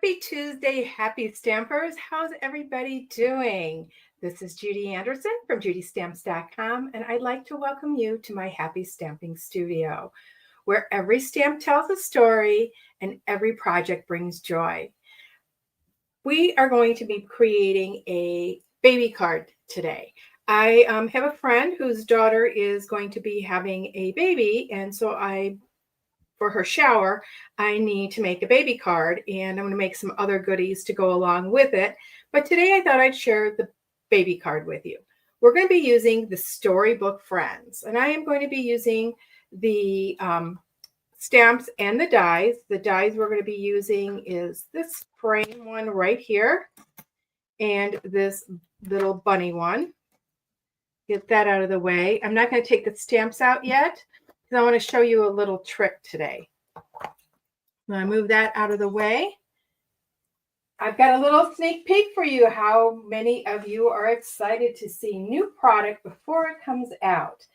Happy Tuesday, happy stampers. How's everybody doing? This is Judy Anderson from judystamps.com, and I'd like to welcome you to my happy stamping studio, where every stamp tells a story and every project brings joy. We are going to be creating a baby card today. I have a friend whose daughter is going to be having a baby, and so for her shower, I need to make a baby card, and I'm going to make some other goodies to go along with it. But today I thought I'd share the baby card with you. We're going to be using the Storybook Friends, and I am going to be using the stamps and the dies. The dies we're going to be using is this frame one right here and this little bunny one. Get that out of the way. I'm not going to take the stamps out yet, I want to show you a little trick today. When I move that out of the way, I've got a little sneak peek for you. How many of you are excited to see new product before it comes out?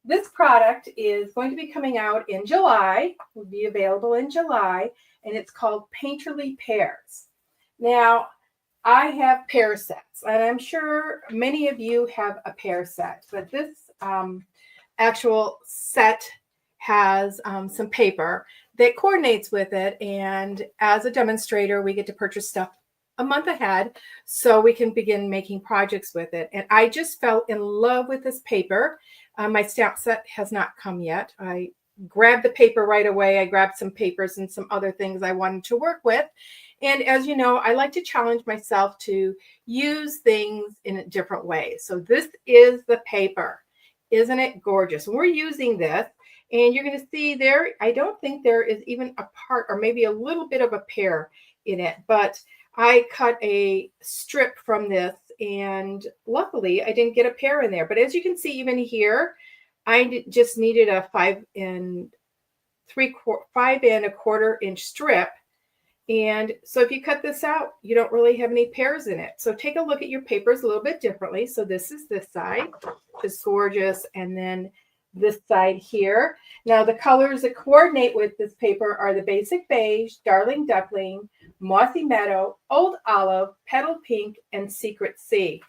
This product is going to be coming out in July, will be available in July, and it's called Painterly Pears. Now, I have pear sets, and I'm sure many of you have a pear set, but this actual set has some paper that coordinates with it, and as a demonstrator we get to purchase stuff a month ahead so we can begin making projects with it. And I just fell in love with this paper. My stamp set has not come yet. I grabbed the paper right away. I grabbed some papers and some other things I wanted to work with, and as you know, I like to challenge myself to use things in a different way. So this is the paper. Isn't it gorgeous? We're using this, and you're going to see there, I don't think there is even a part or maybe a little bit of a pear in it, but I cut a strip from this, and luckily I didn't get a pear in there. But as you can see, even here, I just needed a 5 1/4 inch strip. And so if you cut this out, you don't really have any pears in it. So take a look at your papers a little bit differently. So this is this side, just gorgeous. And then this side here. Now the colors that coordinate with this paper are the basic beige, darling duckling, mossy meadow, old olive, petal pink, and secret sea.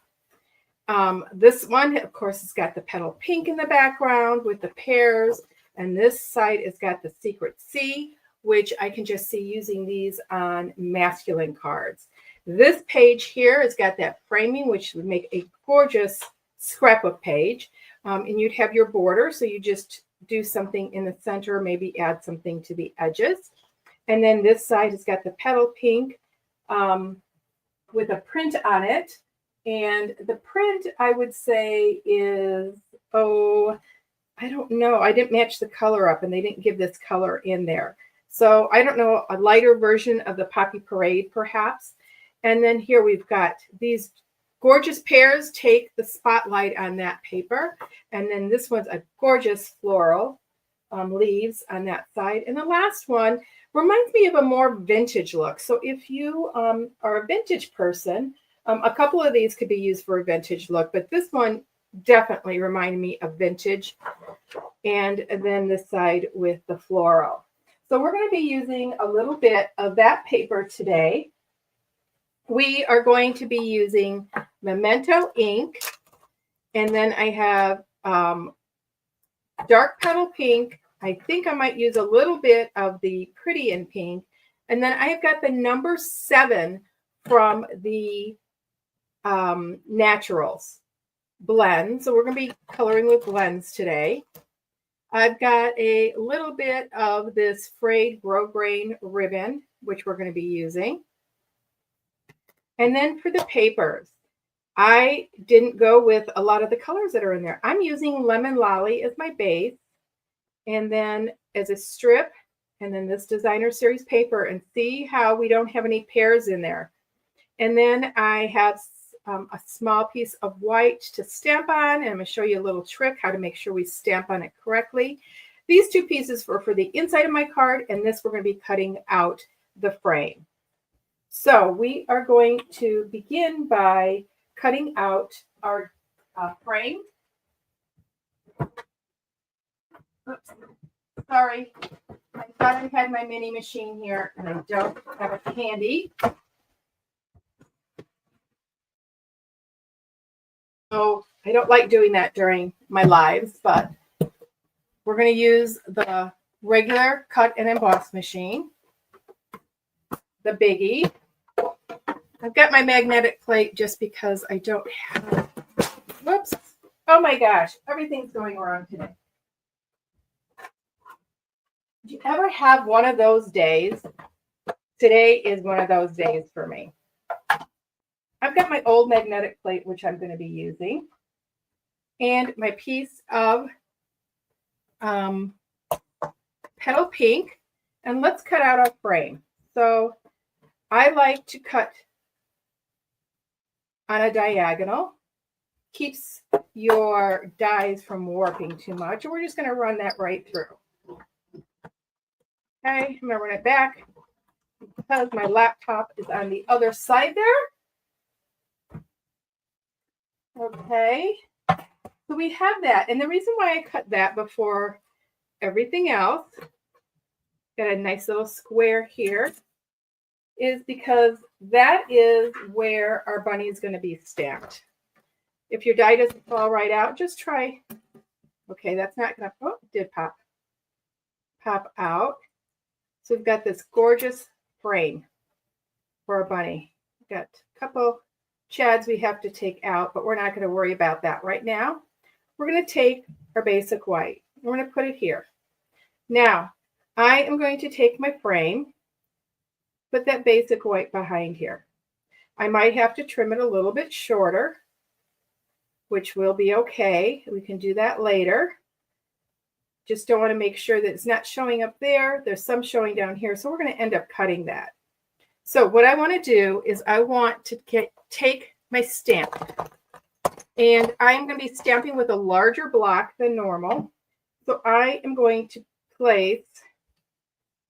This one, of course, has got the petal pink in the background with the pears. And this side has got the secret sea, which I can just see using these on masculine cards. This page here has got that framing, which would make a gorgeous scrapbook page. And you'd have your border, so you just do something in the center, maybe add something to the edges. And then this side has got the petal pink with a print on it. And the print, I would say, is, I don't know. I didn't match the color up, and they didn't give this color in there. So I don't know, a lighter version of the Poppy Parade, perhaps. And then here we've got these gorgeous pears. Take the spotlight on that paper. And then this one's a gorgeous floral leaves on that side. And the last one reminds me of a more vintage look. So if you are a vintage person, a couple of these could be used for a vintage look, but this one definitely reminded me of vintage. And then this side with the floral. So we're going to be using a little bit of that paper today. We are going to be using Memento ink, and then I have dark petal pink. I think I might use a little bit of the Pretty in Pink, and then I have got the number 7 from the Naturals blend. So we're going to be coloring with blends today. I've got a little bit of this frayed grosgrain ribbon, which we're going to be using. And then for the papers, I didn't go with a lot of the colors that are in there. I'm using Lemon Lolly as my base, and then as a strip, and then this designer series paper, and see how we don't have any pears in there. And then I have a small piece of white to stamp on, and I'm going to show you a little trick how to make sure we stamp on it correctly. These two pieces were for the inside of my card, and this we're going to be cutting out the frame. So we are going to begin by cutting out our frame. Oops, sorry. I thought I had my mini machine here, and I don't have it handy. So I don't like doing that during my lives, but we're going to use the regular cut and emboss machine, the biggie. I've got my magnetic plate just because I don't have, whoops. Oh my gosh, everything's going wrong today. Do you ever have one of those days? Today is one of those days for me. I've got my old magnetic plate, which I'm going to be using, and my piece of petal pink, and let's cut out our frame. So I like to cut on a diagonal. Keeps your dies from warping too much, and we're just going to run that right through. Okay, I'm going to run it back because my laptop is on the other side there. Okay, so we have that, and the reason why I cut that before everything else, got a nice little square here, is because that is where our bunny is going to be stamped. If your die doesn't fall right out, just try. Okay, that's not going to, oh, it did pop out. So we've got this gorgeous frame for our bunny. We've got a couple chads we have to take out, but we're not going to worry about that right now. We're going to take our basic white. We're going to put it here. Now, I am going to take my frame, put that basic white behind here. I might have to trim it a little bit shorter, which will be okay. We can do that later. Just don't want to make sure that it's not showing up there. There's some showing down here, so we're going to end up cutting that. So what I want to do is I want to take my stamp, and I'm going to be stamping with a larger block than normal. So I am going to place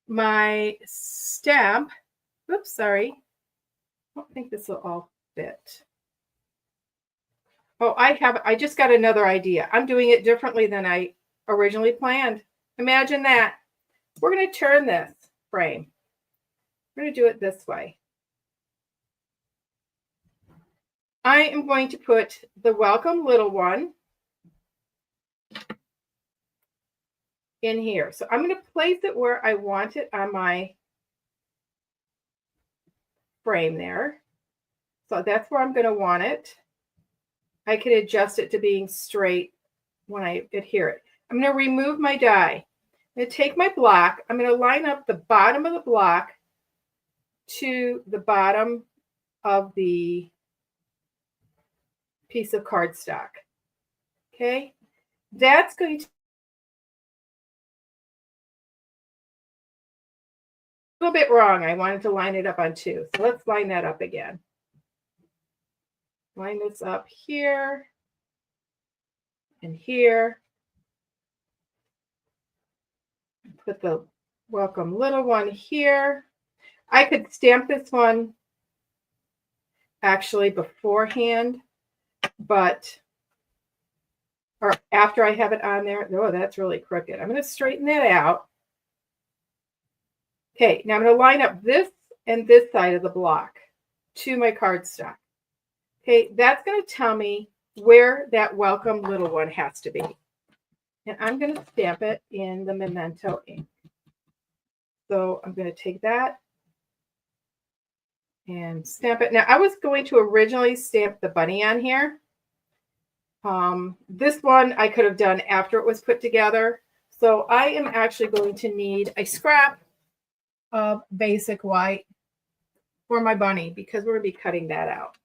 my stamp. Oops, sorry. I don't think this will all fit. Oh, I just got another idea. I'm doing it differently than I originally planned. Imagine that. We're going to turn this frame. We're going to do it this way. I am going to put the welcome little one in here. So I'm going to place it where I want it on my frame there. So that's where I'm going to want it. I can adjust it to being straight when I adhere it. I'm going to remove my die. I'm going to take my block. I'm going to line up the bottom of the block to the bottom of the piece of cardstock. Okay, that's going to a little bit wrong. I wanted to line it up on two. So let's line that up again. Line this up here and here. Put the welcome little one here. I could stamp this one actually beforehand, but or after I have it on there. Oh, that's really crooked. I'm going to straighten that out. Okay, now I'm going to line up this and this side of the block to my cardstock. Okay, that's going to tell me where that welcome little one has to be. And I'm going to stamp it in the Memento ink. So I'm going to take that and stamp it. Now, I was going to originally stamp the bunny on here. This one I could have done after it was put together. So I am actually going to need a scrap of basic white for my bunny because we're going to be cutting that out.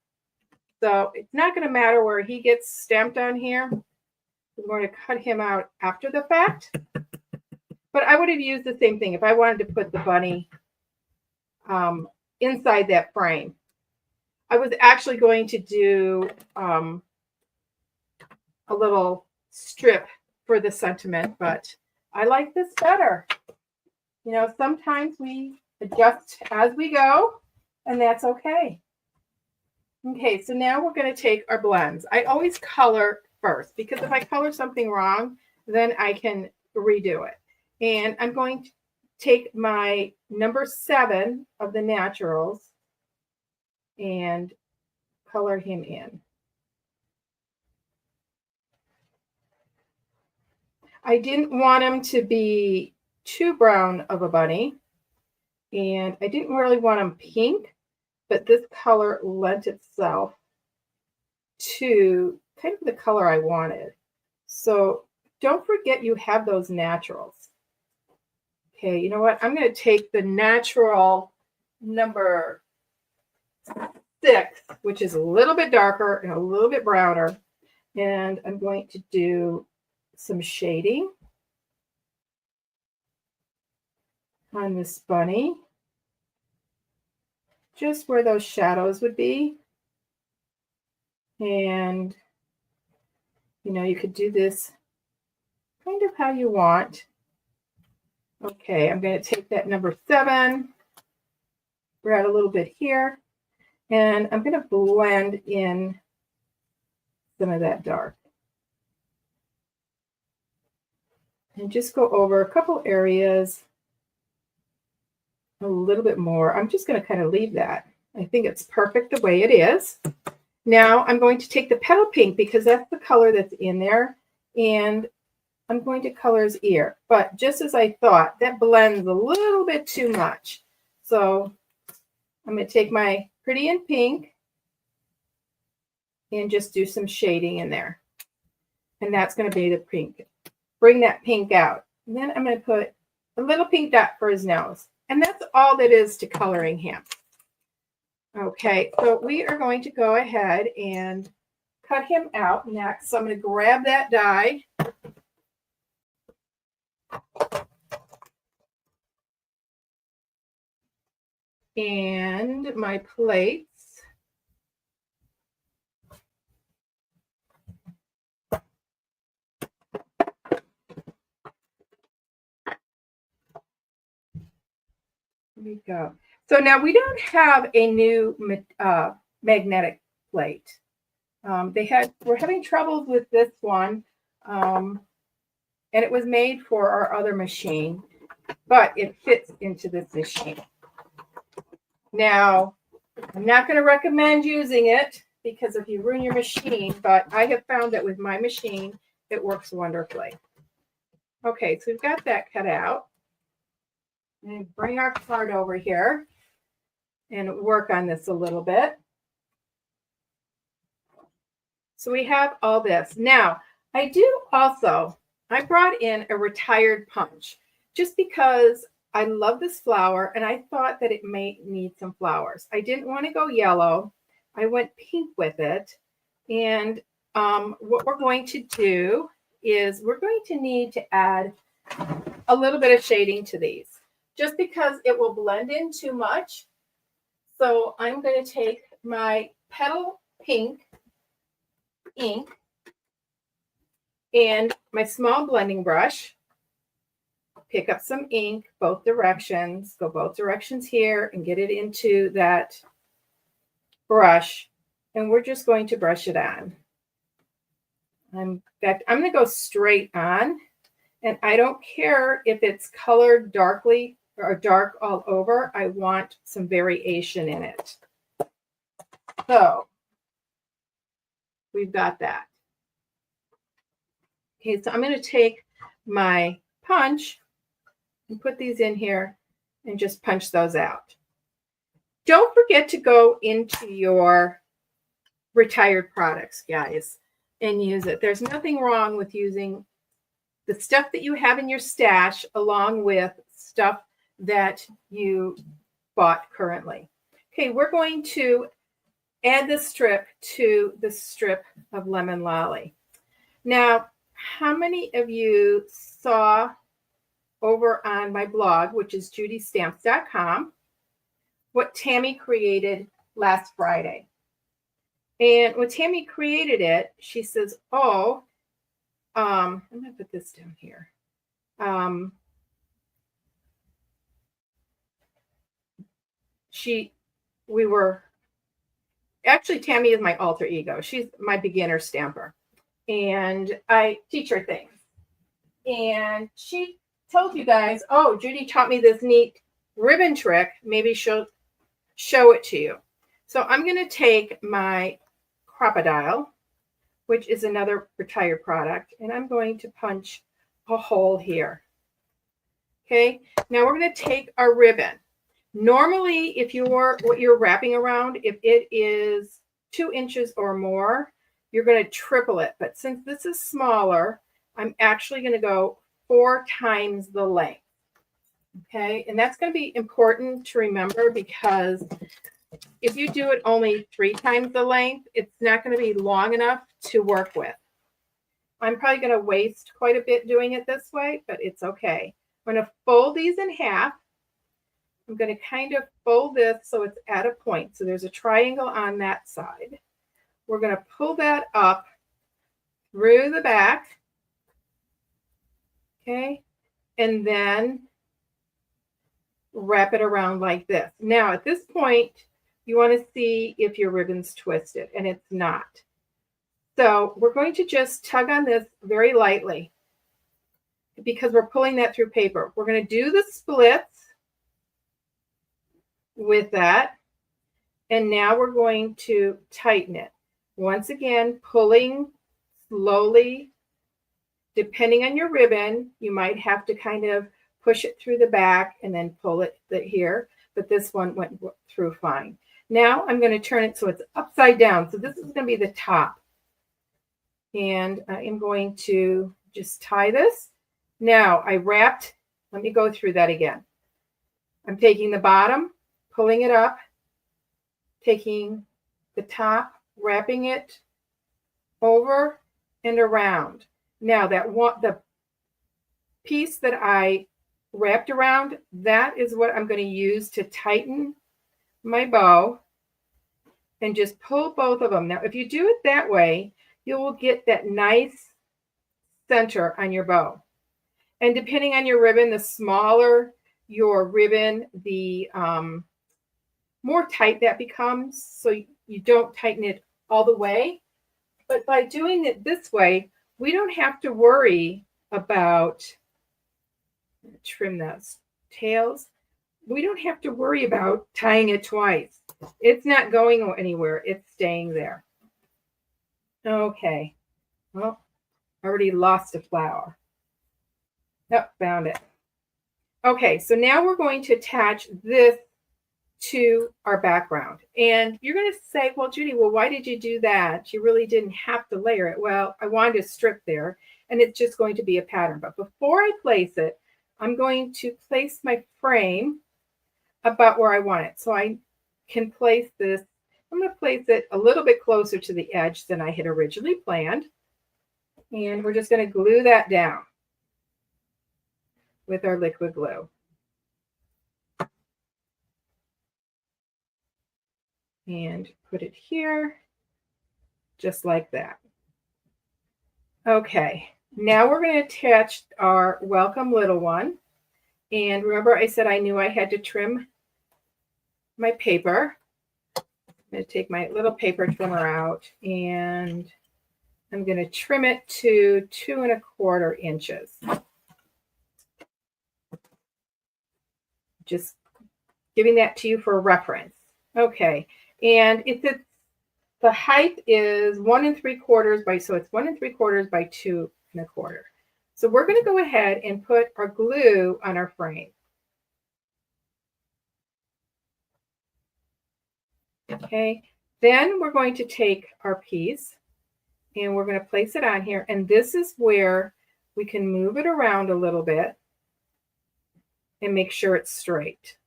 So it's not going to matter where he gets stamped on here. We're going to cut him out after the fact. But I would have used the same thing if I wanted to put the bunny inside that frame. I was actually going to do a little strip for the sentiment, but I like this better. You know, sometimes we adjust as we go, and that's okay. Okay, so now we're going to take our blends. I always color first because if I color something wrong, then I can redo it. And I'm going take my number 7 of the naturals and color him in. I didn't want him to be too brown of a bunny, and I didn't really want him pink, but this color lent itself to kind of the color I wanted. So don't forget you have those naturals. Okay, you know what? I'm going to take the natural number 6, which is a little bit darker and a little bit browner, and I'm going to do some shading on this bunny, just where those shadows would be. And, you know, you could do this kind of how you want. Okay, I'm going to take that number 7, add a little bit here, and I'm going to blend in some of that dark. And just go over a couple areas a little bit more. I'm just going to kind of leave that. I think it's perfect the way it is. Now I'm going to take the petal pink because that's the color that's in there, and I'm going to color his ear. But just as I thought, that blends a little bit too much. So I'm going to take my pretty in pink and just do some shading in there. And that's going to be the pink. Bring that pink out. And then I'm going to put a little pink dot for his nose. And that's all that is to coloring him. Okay, so we are going to go ahead and cut him out next. So I'm going to grab that die. And my plates. There we go. So now we don't have a new magnetic plate. We're having troubles with this one, and it was made for our other machine, but it fits into this machine. Now, I'm not going to recommend using it because if you ruin your machine, but I have found that with my machine, it works wonderfully. Okay, so we've got that cut out. And bring our card over here and work on this a little bit. So we have all this. Now, I brought in a retired punch just because I love this flower and I thought that it may need some flowers. I didn't want to go yellow. I went pink with it. And what we're going to do is we're going to need to add a little bit of shading to these just because it will blend in too much. So I'm going to take my petal pink ink and my small blending brush, pick up some ink, both directions, go both directions here and get it into that brush. And we're just going to brush it on. In fact, I'm going to go straight on, and I don't care if it's colored darkly or dark all over. I want some variation in it. So we've got that. Okay, so I'm going to take my punch and put these in here and just punch those out. Don't forget to go into your retired products, guys, and use it. There's nothing wrong with using the stuff that you have in your stash along with stuff that you bought currently. Okay, we're going to add this strip to the strip of Lemon Lolly. Now, how many of you saw over on my blog, which is judystamps.com, what Tammy created last Friday? And when Tammy created it, she says, oh, I'm going to put this down here. Actually, Tammy is my alter ego. She's my beginner stamper. And I teach her things. And she told you guys, oh, Judy taught me this neat ribbon trick. Maybe she'll show it to you. So I'm going to take my crocodile, which is another retired product, and I'm going to punch a hole here. Okay, now we're going to take our ribbon. Normally, if what you're wrapping around, if it is 2 inches or more, you're going to triple it. But since this is smaller, I'm actually going to go 4 times the length. Okay, and that's going to be important to remember, because if you do it only 3 times the length, it's not going to be long enough to work with. I'm probably going to waste quite a bit doing it this way, but it's okay. I'm going to fold these in half. I'm going to kind of fold this so it's at a point. So there's a triangle on that side. We're going to pull that up through the back. Okay, and then wrap it around like this. Now, at this point, you want to see if your ribbon's twisted, and it's not. So we're going to just tug on this very lightly because we're pulling that through paper. We're going to do the splits with that, and now we're going to tighten it. Once again, pulling slowly. Depending on your ribbon, you might have to kind of push it through the back and then pull it here, but this one went through fine. Now I'm going to turn it so it's upside down. So this is going to be the top. And I am going to just tie this. Now I wrapped, let me go through that again. I'm taking the bottom, pulling it up, taking the top, wrapping it over and around. Now the piece that I wrapped around, that is what I'm going to use to tighten my bow, and just pull both of them. Now, if you do it that way, you will get that nice center on your bow. And depending on your ribbon, the smaller your ribbon, the more tight that becomes. So you don't tighten it all the way. But by doing it this way, we don't have to worry about, trim those tails. We don't have to worry about tying it twice. It's not going anywhere. It's staying there. Okay. Well, I already lost a flower. Oh, found it. Okay, so now we're going to attach this to our background. And you're going to say, well, Judy, well, why did you do that? You really didn't have to layer it. Well, I wanted to strip there, and it's just going to be a pattern. But before I place it, I'm going to place my frame about where I want it. So I can place this. I'm going to place it a little bit closer to the edge than I had originally planned. And we're just going to glue that down with our liquid glue. And put it here, just like that. Okay, now we're going to attach our welcome little one. And remember, I said I knew I had to trim my paper. I'm going to take my little paper trimmer out, and I'm going to trim it to 2 1/4 inches. Just giving that to you for reference. Okay, and the height is 1 3/4 by, so it's 1 3/4 by 2 1/4. So we're going to go ahead and put our glue on our frame. Okay, then we're going to take our piece and we're going to place it on here. And this is where we can move it around a little bit and make sure it's straight.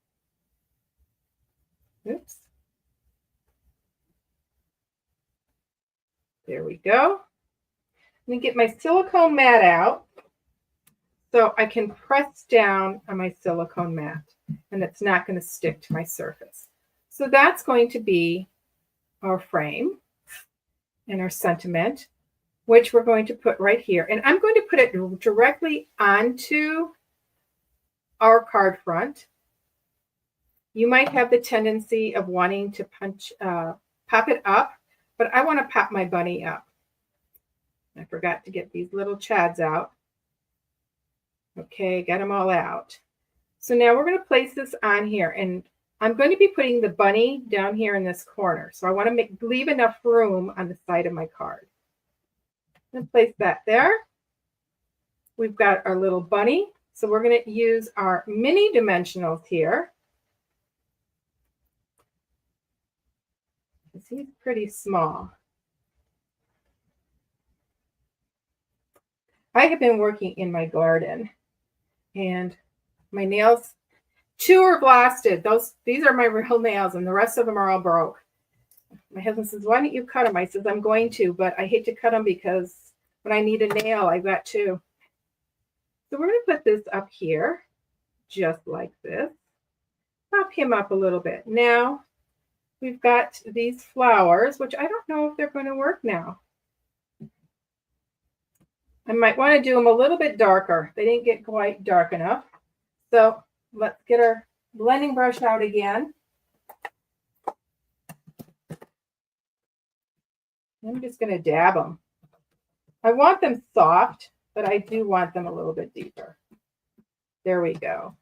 Oops. There we go. Let me get my silicone mat out so I can press down on my silicone mat and it's not going to stick to my surface. So that's going to be our frame and our sentiment, which we're going to put right here. And I'm going to put it directly onto our card front. You might have the tendency of wanting to pop it up, but I want to pop my bunny up. I forgot to get these little chads out. Okay, got them all out. So now we're going to place this on here, and I'm going to be putting the bunny down here in this corner. So I want to leave enough room on the side of my card. I'm going to place that there. We've got our little bunny. So we're going to use our mini dimensionals here. He's pretty small. I have been working in my garden, and my nails, 2 are blasted. These are my real nails, and the rest of them are all broke. My husband says, "Why don't you cut them?" I says, "I'm going to, but I hate to cut them because when I need a nail, I've got 2." So we're going to put this up here, just like this. Pop him up a little bit. Now we've got these flowers, which I don't know if they're going to work now. I might want to do them a little bit darker. They didn't get quite dark enough. So let's get our blending brush out again. I'm just going to dab them. I want them soft, but I do want them a little bit deeper. There we go.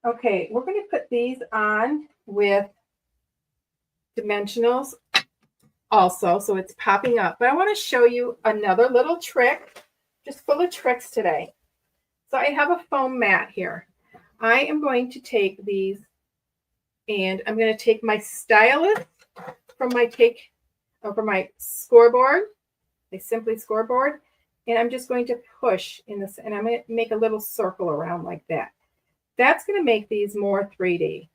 Okay, we're going to put these on with dimensionals also, so it's popping up. But I want to show you another little trick, just full of tricks today. So I have a foam mat here. I am going to take these, and I'm going to take my stylus from my scoreboard, my Simply scoreboard, and I'm just going to push in this, and I'm going to make a little circle around like that. That's going to make these more 3D.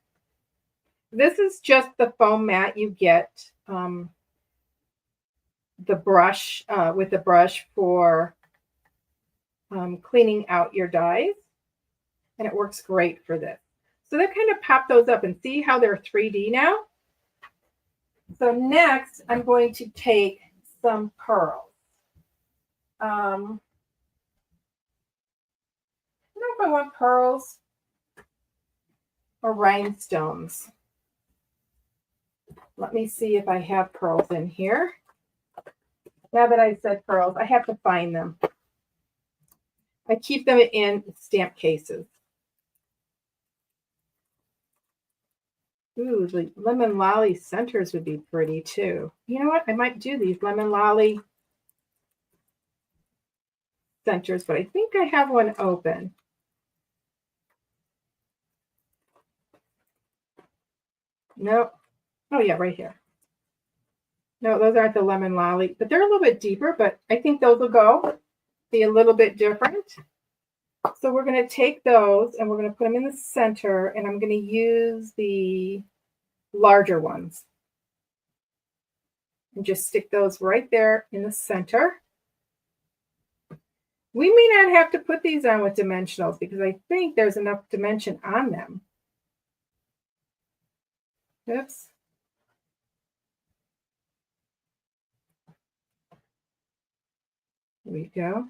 This is just the foam mat you get, the brush, with the brush for cleaning out your dies, and it works great for this. So that kind of pop those up and see how they're 3D now. So next, I'm going to take some pearls. I don't know if I want pearls or rhinestones. Let me see if I have pearls in here. Now that I said pearls, I have to find them. I keep them in stamp cases. Ooh, the lemon lolly centers would be pretty too. You know what? I might do these lemon lolly centers, but I think I have one open. Nope. Oh yeah, right here. No, those aren't the lemon lolly, but they're a little bit deeper, but I think those will go. Be a little bit different. So we're going to take those and we're going to put them in the center, and I'm going to use the larger ones and just stick those right there in the center. We may not have to put these on with dimensionals because I think there's enough dimension on them. Oops. There we go.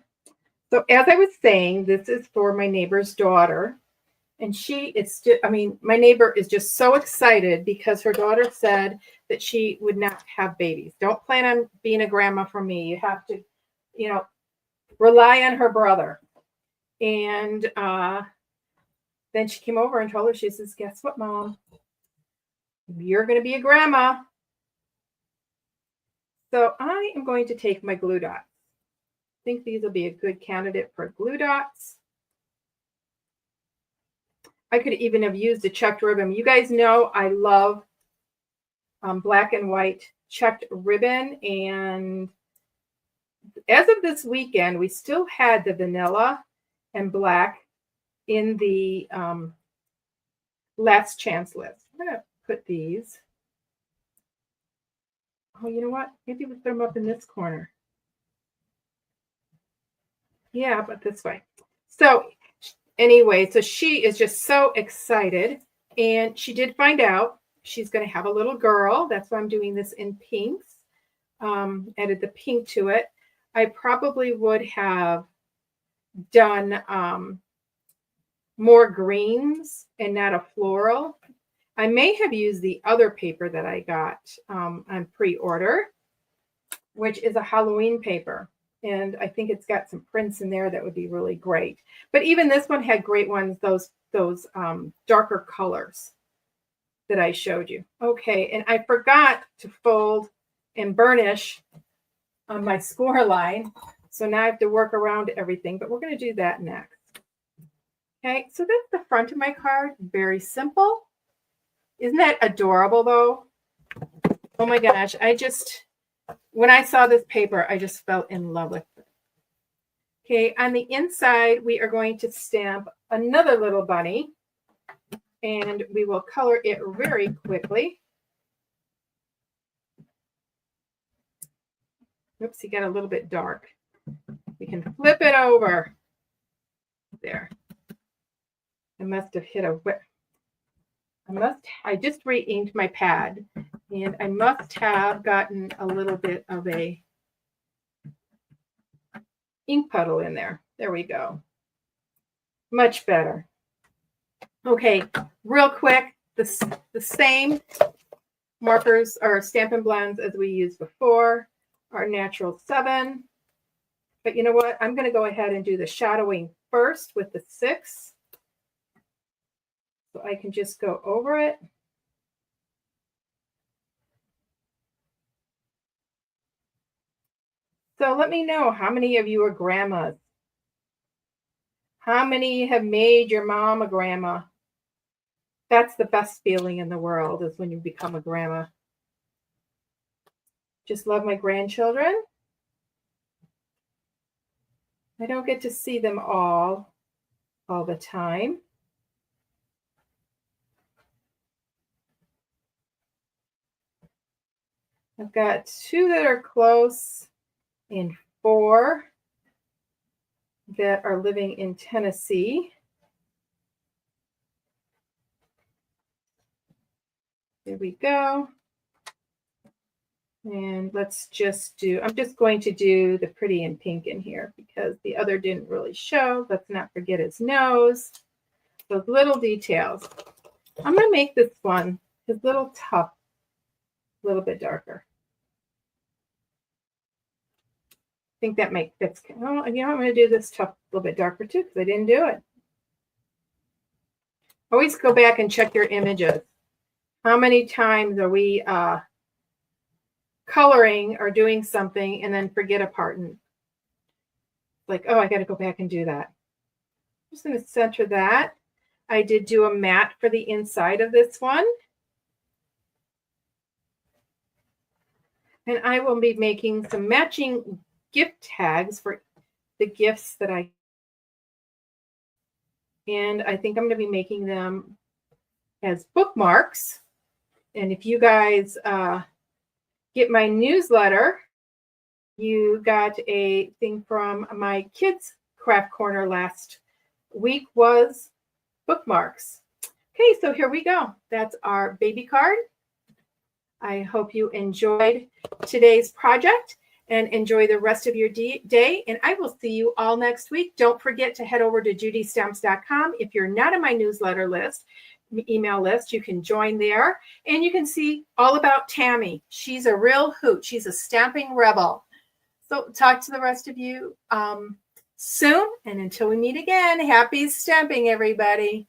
So as I was saying, this is for my neighbor's daughter. And she is still, I mean, my neighbor is just so excited because her daughter said that she would not have babies. Don't plan on being a grandma for me. You have to, you know, rely on her brother. And then she came over and told her, she says, "Guess what, Mom? You're going to be a grandma." So I am going to take my glue dots. I think these will be a good candidate for glue dots. I could even have used a checked ribbon. You guys know I love black and white checked ribbon. And as of this weekend, we still had the vanilla and black in the last chance list. I'm going to put these. Oh, you know what? Maybe we put them up in this corner. Yeah, but this way. So anyway, so she is just so excited, and she did find out she's going to have a little girl. That's why I'm doing this in pinks. Added the pink to it. I probably would have done more greens and not a floral. I may have used the other paper that I got on pre-order, which is a Halloween paper. And I think it's got some prints in there that would be really great. But even this one had great ones, those darker colors that I showed you. Okay, and I forgot to fold and burnish on my score line. So now I have to work around everything, but we're going to do that next. Okay, so that's the front of my card. Very simple. Isn't that adorable though? Oh my gosh, when I saw this paper, I just fell in love with it. Okay, on the inside, we are going to stamp another little bunny, and we will color it very quickly. Oops, he got a little bit dark. We can flip it over. There. I must have hit a whip. I just re-inked my pad, and I must have gotten a little bit of a ink puddle in there. There we go. Much better. Okay, real quick, the same markers or Stampin' Blends as we used before, our natural 7. But you know what? I'm going to go ahead and do the shadowing first with the 6. So I can just go over it. So let me know, how many of you are grandmas? How many have made your mom a grandma? That's the best feeling in the world, is when you become a grandma. Just love my grandchildren. I don't get to see them all the time. I've got 2 that are close and 4 that are living in Tennessee. There we go. And let's just I'm just going to do the pretty in pink in here because the other didn't really show. Let's not forget his nose. Those little details. I'm going to make this one, his little top, a little bit darker. I think that makes fits. Oh, you know, I'm going to do this top a little bit darker too because I didn't do it. Always go back and check your images. How many times are we coloring or doing something and then forget a part and like, oh, I got to go back and do that. I'm just going to center that. I did do a mat for the inside of this one. And I will be making some matching gift tags for the gifts that and I think I'm going to be making them as bookmarks. And if you guys get my newsletter, you got a thing from my kids craft corner last week was bookmarks. Okay, so here we go. That's our baby card. I hope you enjoyed today's project and enjoy the rest of your day. And I will see you all next week. Don't forget to head over to judystamps.com. If you're not on my newsletter list, email list, you can join there and you can see all about Tammy. She's a real hoot. She's a stamping rebel. So talk to the rest of you soon. And until we meet again, happy stamping, everybody.